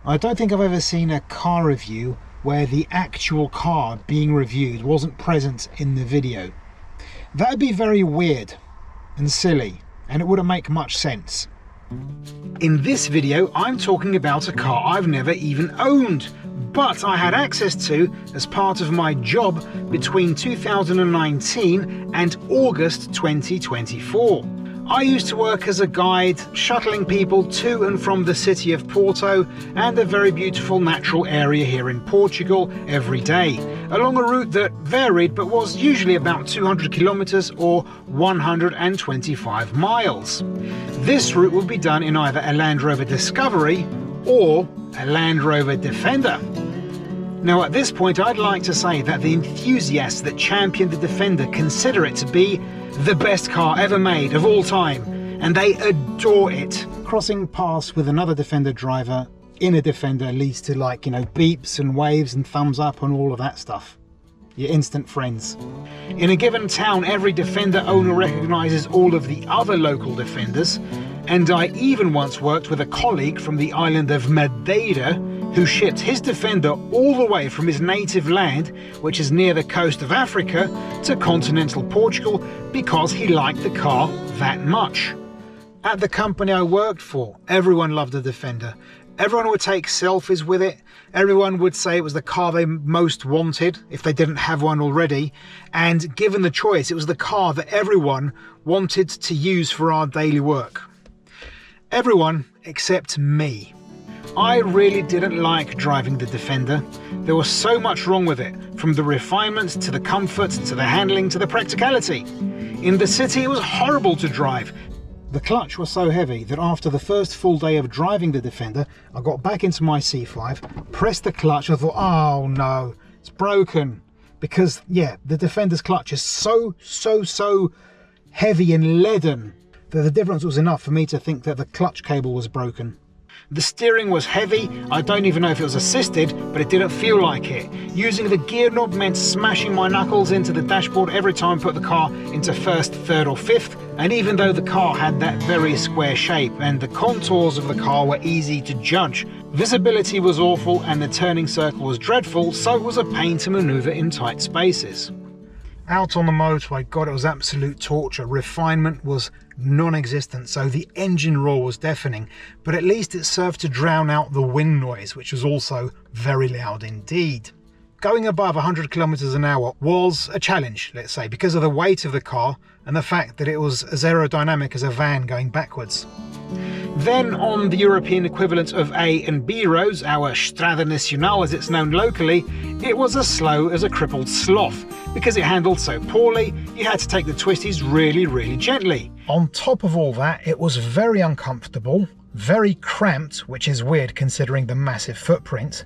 I don't think I've ever seen a car review where the actual car being reviewed wasn't present in the video. That would be very weird and silly, and it wouldn't make much sense. In this video, I'm talking about a car I've never even owned, but I had access to as part of my job between 2019 and August 2024. I used to work as a guide, shuttling people to and from the city of Porto and a very beautiful natural area here in Portugal every day, along a route that varied but was usually about 200 kilometers or 125 miles. This route would be done in either a Land Rover Discovery or a Land Rover Defender. Now at this point I'd like to say that the enthusiasts that champion the Defender consider it to be the best car ever made of all time, and they adore it. Crossing paths with another Defender driver in a Defender leads to, like, you know, beeps and waves and thumbs up and all of that stuff. You're instant friends. In a given town, every Defender owner recognises all of the other local Defenders, and I even once worked with a colleague from the island of Madeira who shipped his Defender all the way from his native land, which is near the coast of Africa, to continental Portugal because he liked the car that much. At the company I worked for, everyone loved the Defender. Everyone would take selfies with it. Everyone would say it was the car they most wanted if they didn't have one already. And given the choice, it was the car that everyone wanted to use for our daily work. Everyone except me. I really didn't like driving the Defender. There was so much wrong with it, from the refinements to the comfort to the handling to the practicality. In the city it was horrible to drive. The clutch was so heavy that after the first full day of driving the Defender, I got back into my C5, pressed the clutch, I thought, oh no, it's broken. Because yeah, the Defender's clutch is so heavy and leaden that the difference was enough for me to think that the clutch cable was broken. The steering was heavy. I don't even know if it was assisted, but it didn't feel like it. Using the gear knob meant smashing my knuckles into the dashboard every time I put the car into first, third or fifth. And even though the car had that very square shape and the contours of the car were easy to judge, visibility was awful and the turning circle was dreadful, so it was a pain to manoeuvre in tight spaces. Out on the motorway, God, it was absolute torture. Refinement was non-existent, so the engine roar was deafening, but at least it served to drown out the wind noise, which was also very loud indeed. Going above 100 kilometers an hour was a challenge, let's say, because of the weight of the car and the fact that it was as aerodynamic as a van going backwards. Then on the European equivalent of A and B roads, our Strada Nacional as it's known locally, it was as slow as a crippled sloth. Because it handled so poorly, you had to take the twisties really gently. On top of all that, it was very uncomfortable, very cramped, which is weird considering the massive footprint.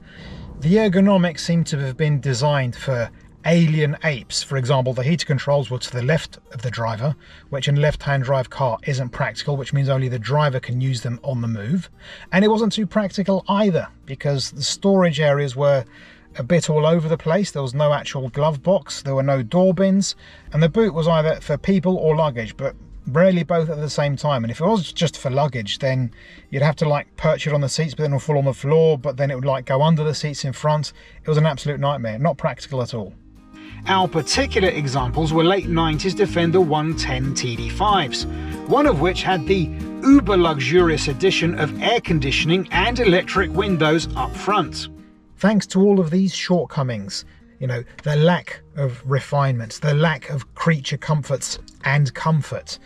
The ergonomics seemed to have been designed for alien apes. For example, the heater controls were to the left of the driver, which in a left-hand drive car isn't practical, which means only the driver can use them on the move. And it wasn't too practical either, because the storage areas were a bit all over the place. There was no actual glove box, there were no door bins, and the boot was either for people or luggage, but rarely both at the same time. And if it was just for luggage, then you'd have to like perch it on the seats, but then it would fall on the floor, but then it would like go under the seats in front. It was an absolute nightmare, not practical at all. Our particular examples were late 90s Defender 110 TD5s, one of which had the uber luxurious addition of air conditioning and electric windows up front. Thanks to all of these shortcomings, you know, the lack of refinement, the lack of creature comforts and comfort,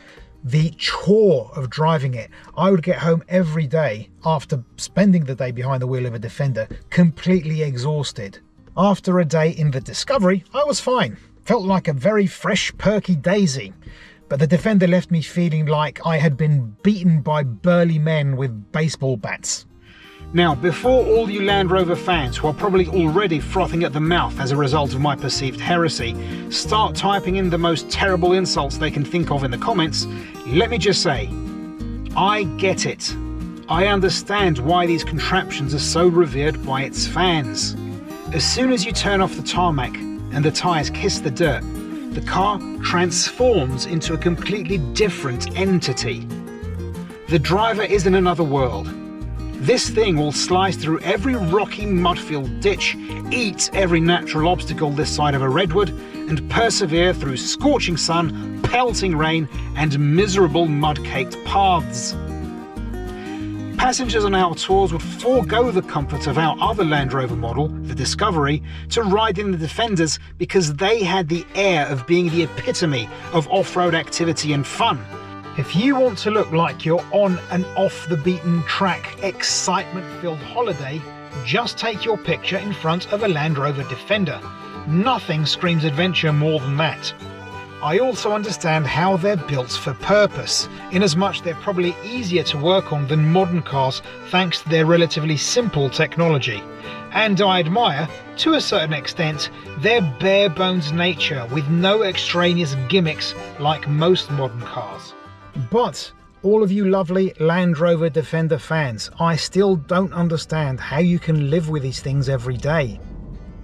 the chore of driving it, I would get home every day after spending the day behind the wheel of a Defender completely exhausted. After a day in the Discovery, I was fine. Felt like a very fresh, perky daisy. But the Defender left me feeling like I had been beaten by burly men with baseball bats. Now, before all you Land Rover fans who are probably already frothing at the mouth as a result of my perceived heresy start typing in the most terrible insults they can think of in the comments, let me just say, I get it. I understand why these contraptions are so revered by its fans. As soon as you turn off the tarmac and the tyres kiss the dirt, the car transforms into a completely different entity. The driver is in another world. This thing will slice through every rocky mud-filled ditch, eat every natural obstacle this side of a redwood, and persevere through scorching sun, pelting rain, and miserable mud-caked paths. Passengers on our tours would forego the comfort of our other Land Rover model, the Discovery, to ride in the Defenders because they had the air of being the epitome of off-road activity and fun. If you want to look like you're on an off-the-beaten-track, excitement-filled holiday, just take your picture in front of a Land Rover Defender. Nothing screams adventure more than that. I also understand how they're built for purpose, inasmuch they're probably easier to work on than modern cars thanks to their relatively simple technology. And I admire, to a certain extent, their bare-bones nature with no extraneous gimmicks like most modern cars. But all of you lovely Land Rover Defender fans, I still don't understand how you can live with these things every day.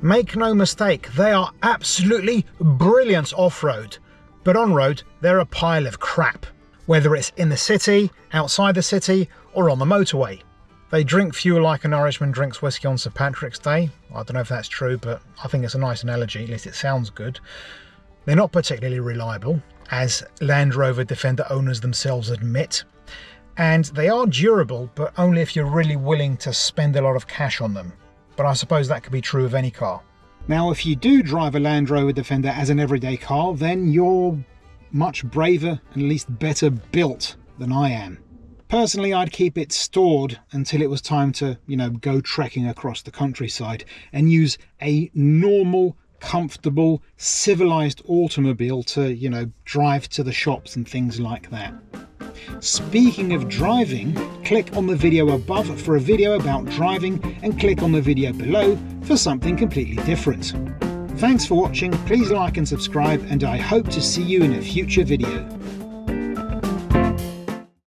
Make no mistake, they are absolutely brilliant off-road, but on-road they're a pile of crap, whether it's in the city, outside the city, or on the motorway. They drink fuel like an Irishman drinks whiskey on St Patrick's Day. I don't know if that's true, but I think it's a nice analogy, at least it sounds good. They're not particularly reliable, as Land Rover Defender owners themselves admit, and they are durable, but only if you're really willing to spend a lot of cash on them. But I suppose that could be true of any car. Now, if you do drive a Land Rover Defender as an everyday car, then you're much braver and at least better built than I am. Personally, I'd keep it stored until it was time to, go trekking across the countryside and use a normal, comfortable, civilized automobile to, drive to the shops and things like that. Speaking of driving, click on the video above for a video about driving and click on the video below for something completely different. Thanks for watching, please like and subscribe, and I hope to see you in a future video.